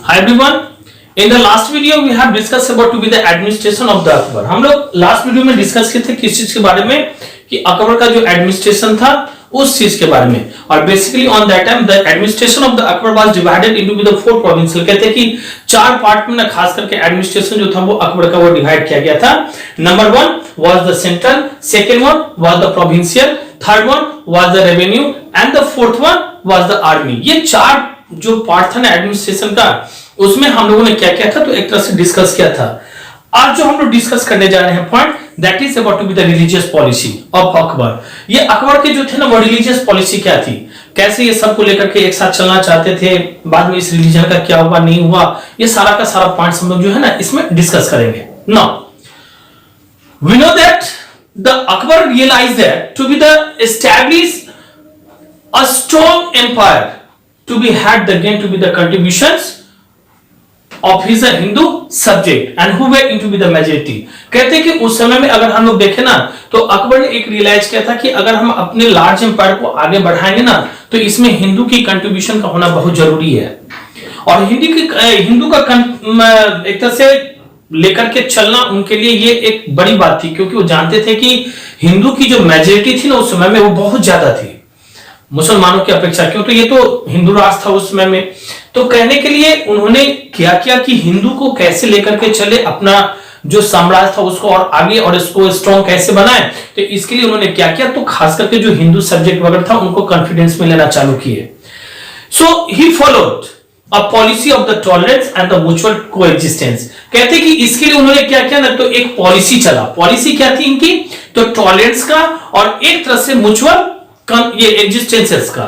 Hi everyone. In the last video we have discussed about to be the administration of the Akbar. हम लोग last video में discuss किए थे किस चीज के बारे में कि अकबर का जो एडमिनिस्ट्रेशन था उस चीज के बारे में। और basically on that time the administration of the Akbar was divided into the four provinces. कहते हैं कि चार पार्ट में ना खास करके एडमिनिस्ट्रेशन जो था वो अकबर का वो डिवाइड किया गया था। Number 1 was the central, second one was the provincial, third one was the revenue and the fourth one was the army. ये चार जो पार्ट था ना एडमिनिस्ट्रेशन का उसमें हम लोगों ने क्या किया था तो एक तरह से डिस्कस किया था। आज जो हम लोग डिस्कस करने जा रहे हैं point that is about to be the religious policy of Akbar. ये अकबर के जो थे ना वो रिलीजियस पॉलिसी क्या थी, कैसे ये सबको लेकर के एक साथ चलना चाहते थे, बाद में इस रिलीजन का क्या हुआ नहीं हुआ, ये सारा का सारा पॉइंट्स हम लोग जो है ना इसमें डिस्कस करेंगे। Now we know that the Akbar realise that to be the establish a strong empire to be had again to be the contributions of his Hindu subject and who were into be the majority। कहते हैं कि उस समय में अगर हम लोग देखें ना तो अकबर ने एक रियलाइज किया था कि अगर हम अपने लार्ज एम्पायर को आगे बढ़ाएंगे ना तो इसमें हिंदू की कंट्रीब्यूशन का होना बहुत जरूरी है। और हिंदू का एक तरह से लेकर के चलना उनके लिए ये एक बड़ी बात थी, क्योंकि वो जानते थे कि हिंदू की जो मेजोरिटी थी ना उस समय में वो बहुत ज्यादा थी मुसलमानों की अपेक्षा, क्योंकि ये तो हिंदू राष्ट्र था उस समय में। तो कहने के लिए उन्होंने क्या किया कि हिंदू को कैसे लेकर के चले, अपना जो साम्राज्य था उसको और आगे और इसको स्ट्रॉन्ग कैसे बनाए। तो इसके लिए उन्होंने क्या किया तो खास करके जो हिंदू सब्जेक्ट वगैरह था उनको कॉन्फिडेंस में लेना चालू किए। So he followed a policy of the tolerance and the mutual coexistence. कहते कि इसके लिए उन्होंने क्या किया ना तो एक पॉलिसी चला। पॉलिसी क्या थी इनकी तो टॉलरेंस का और एक तरह से म्यूचुअल ये एग्जिस्टेंसेस का।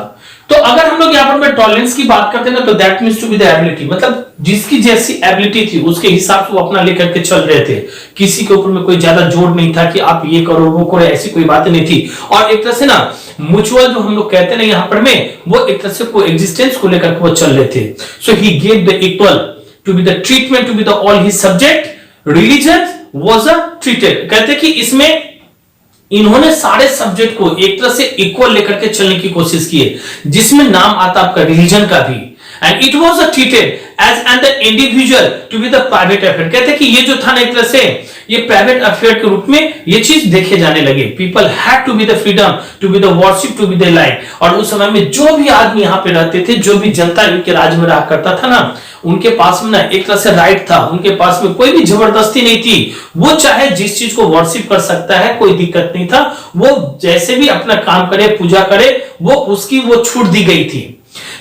तो अगर हम लोग यहाँ पर टॉलरेंस की बात करते हैं ना तो that means to be the ability, मतलब जिसकी जैसी एबिलिटी थी उसके हिसाब से वो अपना लेकर के चल रहे थे। किसी के ऊपर में कोई ज्यादा जोर नहीं था कि आप ये करो वो करो, ऐसी कोई बात नहीं थी। और एक तरह से ना म्यूचुअल जो हम लोग कहते हैं ना यहाँ पर में वो एक तरह से को एग्जिस्टेंस को लेकर के वो चल रहे थे। So he gave the equal to be the treatment to be the all his subject religion was a treated. कहते कि इसमें इन्होंने सारे सब्जेक्ट को एक तरह से इक्वल लेकर के चलने की कोशिश की है, जिसमें नाम आता आपका रिलीजन का भी। And it was treated as an the individual to be the private affair. कहते कि ये जो था ना एक तरह से ये प्राइवेट अफेयर के रूप में ये चीज देखे जाने लगे। People had to be the freedom to be the worship to be the life. और उस समय में जो भी आदमी यहाँ पे रहते थे, जो भी जनता इनके राज्य में रहा करता था ना, उनके पास में ना एक तरह से राइट था, उनके पास में कोई भी जबरदस्ती नहीं थी। वो चाहे जिस चीज को वर्शिप कर सकता है, कोई दिक्कत नहीं था। वो जैसे भी अपना काम करे, पूजा करे, वो उसकी वो छूट दी गई थी।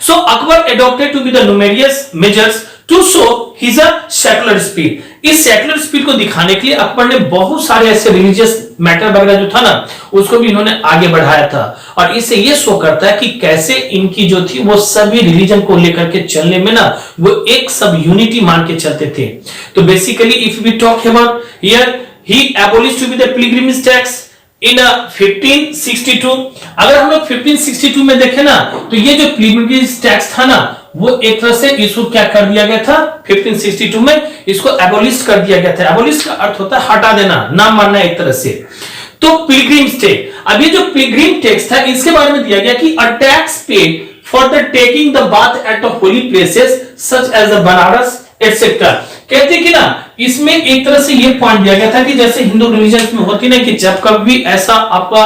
So Akbar adopted to be the numerous measures to show his secular spirit। इस सेकुलर स्पिरिट को दिखाने के लिए अकबर ने बहुत सारे ऐसे रिलीजियस मैटर वगैरह जो था ना उसको भी इन्होंने आगे बढ़ाया था। और इससे ये शो करता है कि कैसे इनकी जो थी वो सभी रिलीजन को लेकर के चलने में ना वो एक सब यूनिटी मान के चलते थे। तो basically if we talk about here he abolished to be the pilgrimage tax in 1562। अगर हम लोग 1562 में देखें ना तो ये जो पिलग्रिमेज टैक्स था ना वो एक तरह से इसको क्या कर दिया गया था 1562 में, इसको एबोलिश कर दिया गया था। एबोलिश का अर्थ होता है हटा देना, ना मानना एक तरह से। तो पिलग्रिमेज टैक्स, अब ये जो पिलग्रिम टैक्स था इसके बारे में दिया गया कि a tax paid for the taking the bath at the holy places such as the Banaras etcetera. कहते कि ना इसमें एक तरह से ये पॉइंट दिया गया था कि जैसे हिंदू रिलीजन में होती ना कि जब कभी ऐसा आपका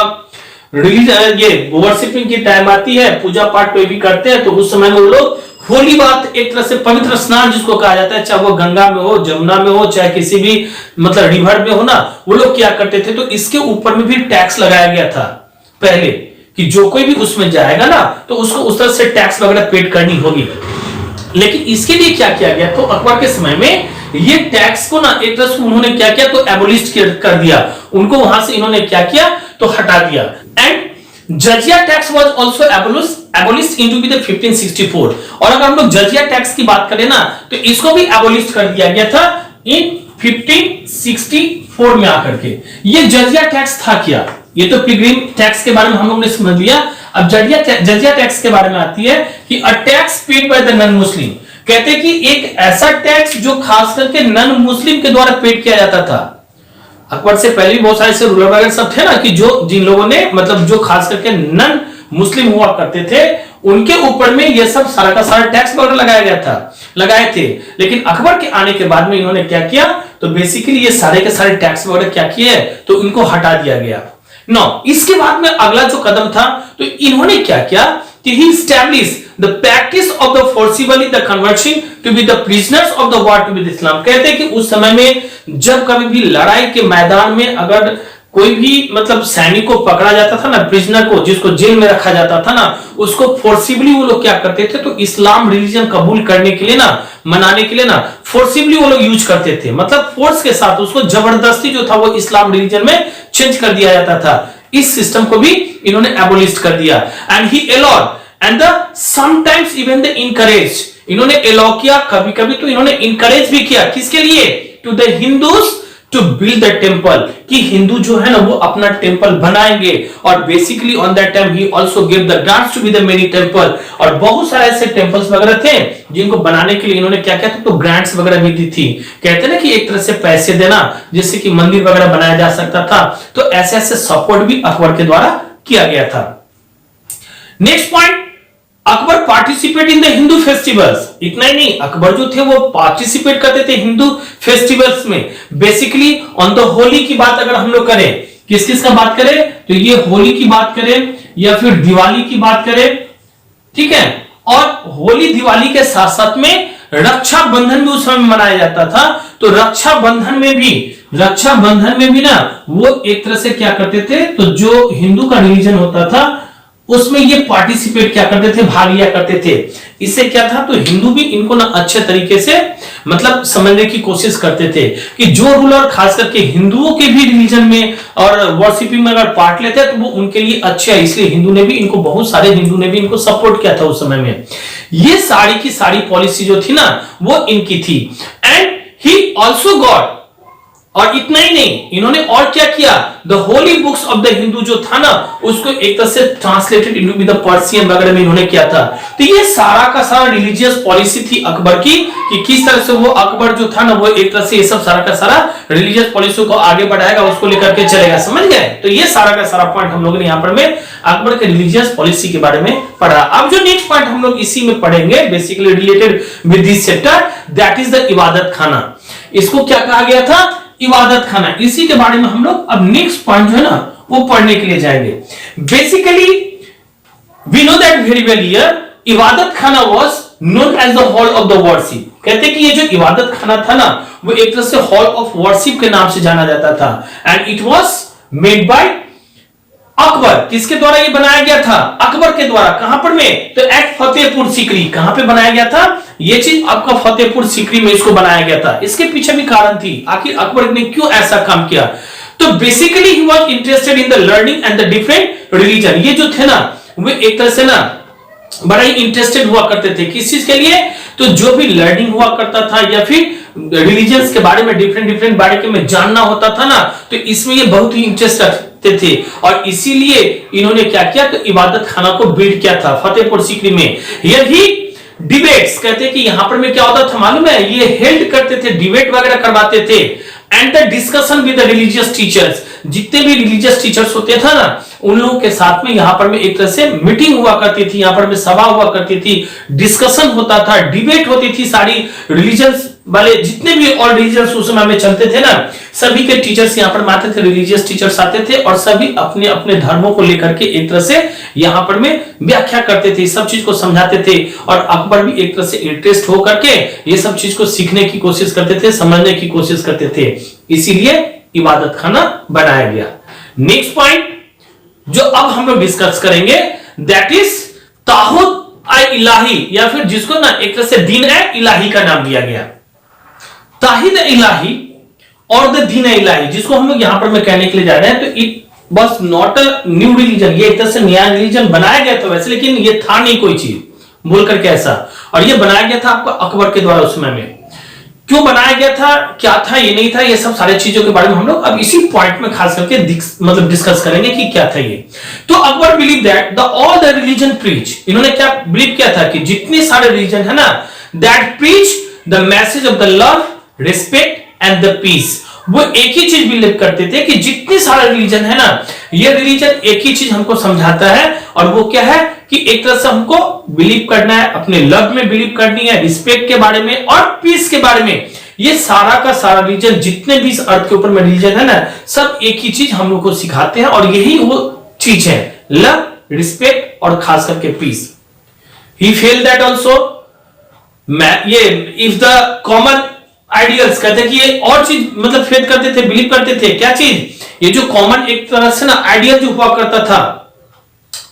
रिलीजन ये वर्शिपिंग की टाइम आती है, पूजा पाठ कोई भी करते हैं, तो उस समय में वो लोग होली बात एक तरह से पवित्र स्नान जिसको कहा जाता है, चाहे वो गंगा में हो, जमुना में हो, चाहे किसी भी मतलब रिवर में हो ना, वो लोग क्या करते थे तो इसके ऊपर में भी टैक्स लगाया गया था पहले कि जो कोई भी उसमें जाएगा ना तो उसको उस तरह से टैक्स वगैरह पेड करनी होगी। लेकिन इसके लिए क्या किया गया तो अकबर के समय में ये टैक्स को ना एक तरह से उन्होंने क्या किया तो एबोलिश कर दिया, उनको वहां से इन्होंने क्या किया तो हटा दिया। एंड जजिया tax was also abolished into be the 1564। और अगर हम लोग जजिया टैक्स की बात करें ना तो इसको भी एबोलिश कर दिया गया था इन 1564 में आकर के। ये जजिया टैक्स था क्या, ये तो पिलग्रिम टैक्स के बारे में हम लोग ने समझ लिया। अब जजिया टैक्स के बारे में आती है कि a tax paid by the non Muslim. कहते हैं कि एक ऐसा टैक्स जो खास करके नॉन मुस्लिम के द्वारा पेड किया जाता था। अकबर से पहले भी बहुत सारे ऐसे रूलर वगैरह सब थे ना कि जो जिन लोगों ने मतलब जो खास करके नॉन मुस्लिम हुआ करते थे उनके ऊपर में ये सब सारा का सारा टैक्स वगैरह लगाए थे। लेकिन अकबर के आने के बाद में इन्होंने क्या किया, तो बेसिकली ये सारे के सारे टैक्स वगैरह क्या किए, तो इनको हटा दिया गया। नो, इसके बाद में अगला जो कदम था, तो इन्होंने क्या किया कि he establish the practice of the forcibly the conversion to be the prisoners of the war to be the Islam. कहते हैं कि उस समय में जब कभी भी लड़ाई के मैदान में अगर कोई भी मतलब सैनिक को पकड़ा जाता था ना, प्रिजनर को, जिसको जेल में रखा जाता था ना, उसको फोर्सिबली वो लोग क्या करते थे, तो इस्लाम रिलीजन कबूल करने के लिए ना, मनाने के लिए ना, फोर्सिबली वो लोग यूज करते थे। मतलब फोर्स के साथ उसको जबरदस्ती जो था वो इस्लाम रिलीजन में चेंज कर दिया जाता था। इस सिस्टम को भी इन्होंने एबोलिश कर दिया। And he allowed and the sometimes even the encourage, इन्होंने अलाउ किया, कभी कभी तो इन्होंने इनकरेज भी किया, किसके लिए, to the Hindus to build the temple, कि हिंदू जो है ना वो अपना टेम्पल बनाएंगे। और basically on that time he also give the grants to be the many temple, और बहुत सारे ऐसे टेम्पल्स वगैरह थे जिनको बनाने के लिए इन्होंने क्या किया था, तो ग्रांट्स वगैरह भी दी थी। कहते हैं ना कि एक तरह से पैसे देना जिससे कि मंदिर वगैरह बनाया जा सकता था। तो ऐसे ऐसे सपोर्ट भी अकबर के द्वारा किया गया था। Next point, Akbar participate in the Hindu festivals. इतना ही नहीं, अकबर जो थे वो पार्टिसिपेट करते थे हिंदू फेस्टिवल्स में। बेसिकली ऑन द होली की बात अगर हम लोग करें, किस किस का बात करें, तो ये होली की बात करें या फिर दिवाली की बात करें, ठीक है। और होली दिवाली के साथ साथ में रक्षाबंधन भी उस समय मनाया जाता था। तो रक्षाबंधन में भी ना वो एक तरह से क्या करते थे, तो जो हिंदू का रिलीजन होता था उसमें ये पार्टिसिपेट क्या करते थे, भाग लिया करते थे। इससे क्या था, तो हिंदू भी इनको ना अच्छे तरीके से मतलब समझने की कोशिश करते थे कि जो रूलर खास करके हिंदुओं के भी रिलीजन में और वर्शिपिंग में अगर पार्ट लेते हैं तो वो उनके लिए अच्छा है। इसलिए हिंदू ने भी इनको, बहुत सारे हिंदू ने भी इनको सपोर्ट किया था उस समय में। ये सारी की सारी पॉलिसी जो थी ना वो इनकी थी। एंड ही ऑल्सो गॉट, और इतना ही नहीं, इन्होंने और क्या किया, the holy books of the Hindu जो था ना उसको एक तरह से ट्रांसलेटेड इनटू द पर्शियन वगैरह में इन्होंने किया था। तो ये सारा का सारा रिलीजियस पॉलिसी थी अकबर की, कि किस तरह से वो अकबर जो था ना वो एक तरह से ये सब सारा का सारा रिलीजियस पॉलिसी को आगे बढ़ाएगा, उसको लेकर के चलेगा। समझ गए? तो ये सारा का सारा पॉइंट हम लोगों ने यहाँ पर में अकबर के रिलीजियस पॉलिसी के बारे में पढ़ा। अब जो नेक्स्ट पॉइंट हम लोग इसी में पढ़ेंगे, basically related with this chapter, that is the इबादत खाना। इसको क्या कहा गया था, इबादत खाना। इसी के बारे में हम लोग अब नेक्स्ट पॉइंट जो है ना वो पढ़ने के लिए जाएंगे। Basically we know that very well here Ibadat Khana was known as the hall of the worship. कहते हैं कि ये जो इबादत खाना था ना वो एक तरह से हॉल ऑफ वर्शिप के नाम से जाना जाता था। And it was made by Akbar. किसके द्वारा ये बनाया गया था, अकबर के द्वारा। कहां पर में, तो एट फतेहपुर सीकरी। कहां पे बनाया गया था ये चीज, आपका फतेहपुर सीकरी में इसको बनाया गया था। इसके पीछे भी कारण थी, आखिर अकबर ने क्यों ऐसा काम किया। तो basically he was interested in the learning and the different religion. ये जो थे ना वे एक तरह से ना बड़ा ही इंटरेस्टेड हुआ करते थे। किस चीज के लिए, तो जो भी लर्निंग हुआ करता था या फिर रिलीजन्स के बारे में डिफरेंट बारे में जानना होता था ना, तो इसमें ये बहुत ही इंटरेस्ट रखते थे। और इसीलिए इन्होंने क्या किया, तो इबादत खाना को बिल्ड किया था फतेहपुर सीकरी में। यही डिबेट्स, कहते हैं कि यहां पर में क्या होता था मालूम है, ये हेल्ड करते थे, डिबेट वगैरह करवाते थे। And the discussion with the religious teachers, जितने भी रिलीजियस टीचर्स होते थे ना उन लोगों के साथ में यहां पर में एक तरह से मीटिंग हुआ करती थी, यहां पर में सभा हुआ करती थी, डिस्कशन होता था, डिबेट होती थी। सारी रिलीजियंस वाले जितने भी और रिलीजियंस उस समय में चलते थे ना, सभी के टीचर्स यहां पर आते थे, रिलीजियस टीचर्स आते थे और सभी अपने अपने धर्मों को लेकर के एक तरह से यहां पर में व्याख्या करते थे, सब चीज को समझाते थे। और अकबर भी एक तरह से इंटरेस्ट हो करके ये सब चीज को सीखने की कोशिश करते थे, समझने की कोशिश करते थे। इसीलिए इबादत खाना बनाया गया। नेक्स्ट पॉइंट जो अब हम लोग डिस्कस करेंगे दैट इज ताहुद इलाही, या फिर जिसको ना एक तरह से दीन इलाही का नाम दिया गया। ताहिद इलाही और द दीन इलाही, जिसको हम लोग यहां पर मैं कहने के लिए जा रहे हैं, तो इट बस नॉट अ न्यू रिलीजन। ये एक तरह से नया रिलीजन बनाया गया था वैसे, लेकिन ये था नहीं कोई चीज बोल करके ऐसा। और ये बनाया गया था आपको अकबर के द्वारा उस समय में। क्यों बनाया गया था, क्या था, ये नहीं था, ये सब सारी चीजों के बारे में हम लोग अब इसी पॉइंट में खास करके मतलब डिस्कस करेंगे कि क्या था ये। तो Akbar believe that the all the religion preach, इन्होंने क्या बिलीव किया था कि जितने सारे रिलीजन है ना, that preach the message of the love, respect and the peace. वो एक ही चीज बिलीव करते थे कि जितने सारे रिलीजन है ना, ये रिलीजन एक ही चीज हमको समझाता है, और वो क्या है कि एक तरह से हमको बिलीव करना है, अपने लव में बिलीव करनी है, रिस्पेक्ट के बारे में और पीस के बारे में। ये सारा का सारा रिलीजन, जितने भी इस अर्थ के ऊपर में रिलीजन है ना, सब एक ही चीज हम लोग को सिखाते हैं, और यही वो चीज है, लव, रिस्पेक्ट और खास करके peace. He fell that also. ये इफ द कॉमन आइडियल्स, कहते हैं कि ये और चीज मतलब फेथ करते थे, बिलीव करते थे, क्या चीज, ये जो कॉमन एक तरह से ना आइडियल जो हुआ करता था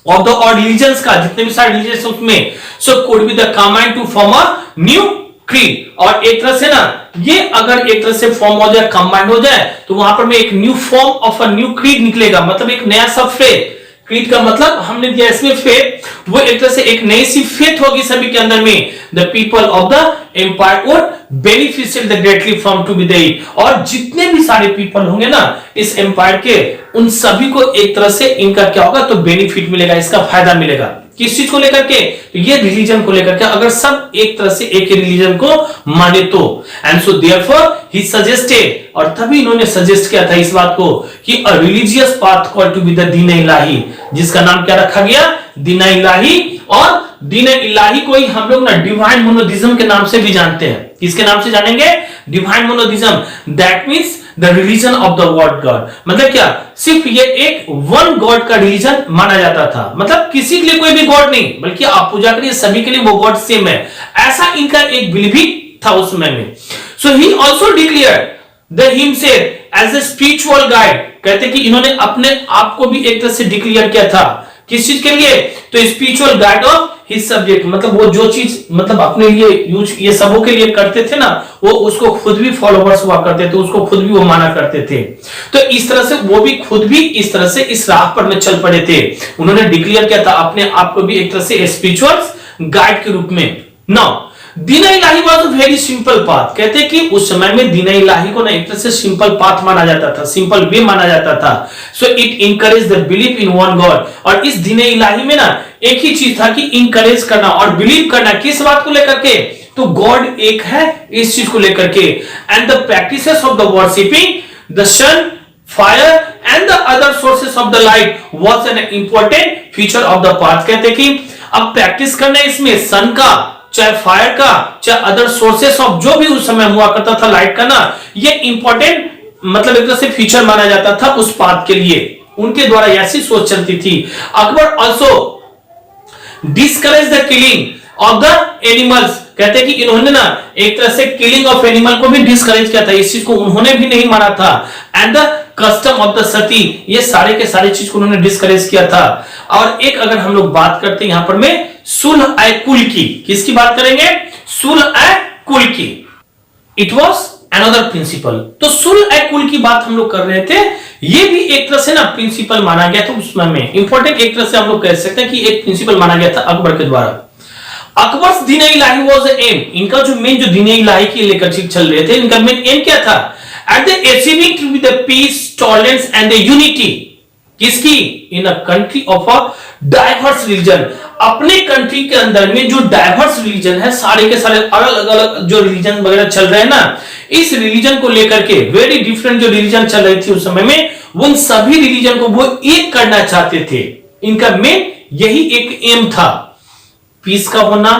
ऑफ द और रिलीजन्स का, जितने भी सारे रिलीजन्स उसमें, so could be the combined to form a new creed. और एक तरह से ना ये अगर एक तरह से फॉर्म हो जाए, कंबाइंड हो जाए, तो वहां पर में एक new form of a new creed निकलेगा, मतलब एक नया सा फेथ। क्रीड का मतलब हमने दिया इसमें फेथ, वो एक तरह से एक नई सी फेथ होगी सभी के अंदर में। The people of the empire would beneficial the greatly from to be the, और जितने भी सारे पीपल होंगे ना इस एम्पायर के, उन सभी को एक तरह से इनका क्या होगा, तो बेनिफिट मिलेगा, इसका फायदा मिलेगा। किस चीज को लेकर के, तो ये रिलीजन को लेकर के, अगर सब एक तरह से एक ही रिलीजन को माने तो। And so therefore he suggested, और तभी इन्होंने सजेस्ट किया था इस बात को कि a religious path called to be the Din Ilahi, जिसका नाम क्या रखा गया, दीन इलाही। और दीन इलाही को ही हम लोग ना डिवाइन मोनोथिज्म के नाम से भी जानते हैं। किसके नाम से जानेंगे, divine monotheism. That means the religion of the word God, मतलब क्या, सिर्फ ये एक वन गॉड का रिलीजन माना जाता था, मतलब किसी के लिए कोई भी गॉड नहीं, बल्कि आप पूजा करिए सभी के लिए वो गॉड सेम है, ऐसा इनका एक बिलीव भी था उस समय में। So he also declared the himself as a spiritual guide, कहते कि इन्होंने अपने आप को भी एक तरह से डिक्लेयर किया था, किस चीज के लिए, तो spiritual guide of his subject, मतलब वो जो चीज मतलब अपने लिए यूज ये सबों के लिए करते थे ना, वो उसको खुद भी फॉलोवर्स हुआ करते थे, उसको खुद भी वो माना करते थे। तो इस तरह से वो भी खुद भी इस तरह से इस राह पर में चल पड़े थे। उन्होंने डिक्लेयर किया था अपने आप को भी एक तरह से स्पिरिचुअल गाइड के रूप में। Now Din Ilahi was a very simple path, कहते हैं कि उस समय में दीन इलाही को ना एक तरह से सिंपल पाथ माना जाता था, सिंपल वे माना जाता था। So it encourage the belief in one God, और इस दीन इलाही में ना एक ही चीज था कि इनकरेज करना और बिलीव करना, किस बात को लेकर के, तो गॉड एक है, इस चीज को लेकर के। And the practices of the worshipping the sun, fire and the other sources of the light was an important feature of the path, कहते हैं कि अब प्रैक्टिस करना इसमें सन का, चाहे फायर का, चाहे अदर सोर्सेस ऑफ जो भी उस समय हुआ करता था लाइट का ना, ये इंपॉर्टेंट मतलब एक तरह से फीचर माना जाता था उस पाथ के लिए। उनके द्वारा ऐसी सोच चलती थी। Akbar also discourage the killing of the animals, कहते हैं कि इन्होंने ना एक तरह से किलिंग ऑफ एनिमल को भी डिस्करेज किया था, इस चीज को उन्होंने भी नहीं माना था। And the custom of the sati, ये सारे के सारे चीज को उन्होंने डिस्करेज किया था। और एक अगर हम लोग बात करते हैं यहां पर में सुलह ए कुल की, किसकी बात करेंगे, सुलह ए कुल की। इट वॉज अनदर प्रिंसिपल, तो सुलह ए कुल की बात हम लोग कर रहे थे, ये भी एक तरह से ना प्रिंसिपल माना गया था उस समय में, इंपॉर्टेंट एक तरह से हम लोग कह सकते हैं कि एक प्रिंसिपल माना गया था अकबर के द्वारा। अकबर्स दीन इलाही वाज द एम, इनका जो मेन जो दीन इलाही की लेकर चल रहे थे, इनका मेन एम क्या था, at the achieving to be the peace, tolerance and the unity, किसकी, in a country of a diverse religion, अपने कंट्री के अंदर में जो डाइवर्स रिलीजन है, सारे के सारे अलग अलग जो रिलीजन वगैरह चल रहे हैं ना, इस रिलीजन को लेकर के वेरी डिफरेंट जो रिलीजन चल रही थी उस समय में, उन सभी रिलीजन को वो एक करना चाहते थे। इनका मेन यही एक एम था, पीस का होना,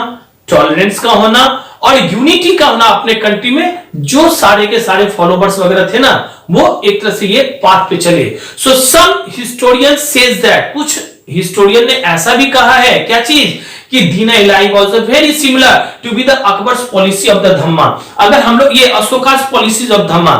टॉलरेंस का होना और यूनिटी का होना अपने कंट्री में। जो सारे के सारे फॉलोवर्स वगैरह थे ना, वो एक तरह से ये पाथ पे चले। So some historian says that, कुछ हिस्टोरियन ने ऐसा भी कहा है, क्या चीज, कि Din Ilahi was very similar to be the Akbar's policy of the dhamma. अगर हम लोग ये अशोकास पॉलिसीज ऑफ धम्मा,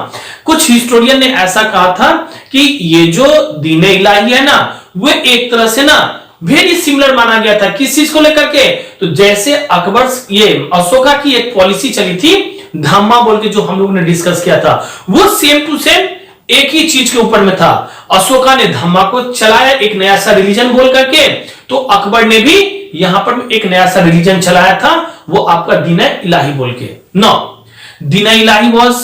कुछ हिस्टोरियन ने ऐसा कहा था कि ये जो दीन इलाही है ना, वो एक तरह से ना वेरी सिमिलर माना गया था, किस चीज को लेकर के, तो जैसे अकबर ये अशोका की एक पॉलिसी चली थी धम्मा बोल के, जो हम लोग ने डिस्कस किया था, वो सेम टू सेम एक ही चीज के ऊपर में था। अशोका ने धम्मा को चलाया एक नया सा रिलीजन बोल करके, तो अकबर ने भी यहां पर एक नया सा रिलीजन चलाया था, वो आपका दीन इलाही बोल के। No, Din Ilahi was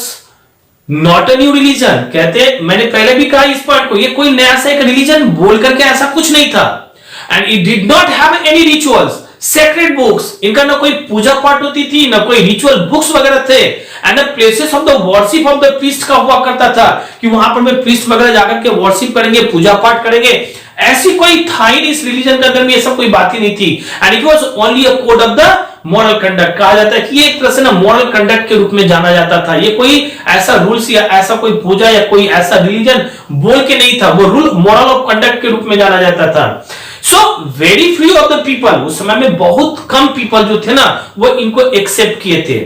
not a new religion, कहते मैंने पहले भी कहा इस पॉइंट को, ये कोई नया सा एक रिलीजन बोल करके ऐसा कुछ नहीं था। And it did not have any rituals, sacred books, इनका ना कोई पूजा पाठ होती थी, ना कोई रिचुअल बुक्स वगैरह थे। And the places of the worship of the priest का हुआ करता था कि वहां पर में प्रीस्ट वगैरह जाकर के वर्शिप करेंगे, पूजा पाठ करेंगे। ऐसी कोई था ही नहीं इस रिलीजन के अंदर में, ये सब कोई बात ही नहीं थी। And it was only a code of the moral conduct. कहा जाता है कि ये एक तरह से ना मॉरल कंडक्ट के रूप में जाना जाता था। ये कोई ऐसा रूल्स या ऐसा कोई पूजा या कोई ऐसा रिलीजन बोल के नहीं था, वो रूल मॉरल ऑफ कंडक्ट के रूप में जाना जाता था। So very few of the people, उस समय में बहुत कम पीपल जो थे ना वो इनको एक्सेप्ट किए थे।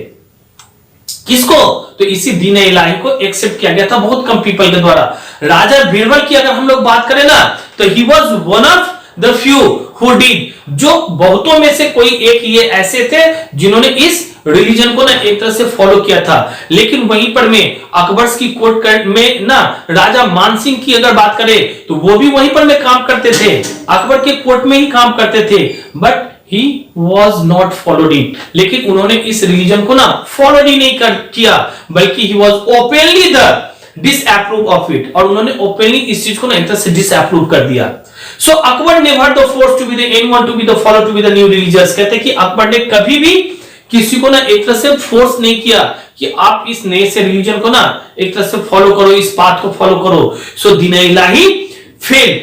किसको? तो इसी दीन इलाही को एक्सेप्ट किया गया था बहुत कम पीपल के द्वारा। राजा बीरबल की अगर हम लोग बात करें ना तो he was one of the few who did, जो बहुतों में से कोई एक ये ऐसे थे जिन्होंने इस रिलीजन को ना एक तरह से फॉलो किया था। लेकिन वहीं पर में अकबर की कोर्ट में ना राजा मानसिंह की अगर बात करें तो वो भी वहीं पर में काम करते थे, अकबर के कोर्ट में ही काम करते थे। But he was not followed it, लेकिन उन्होंने इस रिलीजन को ना फॉलो ही नहीं किया, बल्कि he was openly the disapprove of it, और उन्होंने ओपनली इस चीज को ना एक तरह से डिसअप्रूव कर दिया। So Akbar never the forced to be the anyone to be the follow to be the new religious, कहते हैं कि अकबर ने कभी भी किसी को ना एक तरह से फोर्स नहीं किया कि आप इस नए से रिलीजन को ना एक तरह से फॉलो करो, इस पाथ को फॉलो करो। सो दीन इलाही फेल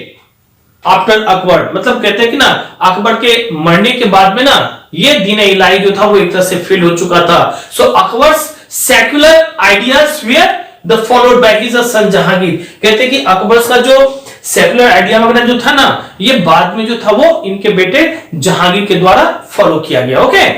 आफ्टर अकबर, मतलब कहते हैं कि ना अकबर के मरने के बाद में ना ये दीन इलाही जो था वो एक तरह से फेल हो चुका था। So Akbar secular ideas were the followed by his son Jahangir, कहते हैं कि अकबर का जो सेक्युलर आइडिया वगैरह जो था ना ये बाद में जो था वो इनके बेटे जहांगीर के द्वारा फॉलो किया गया। ओके।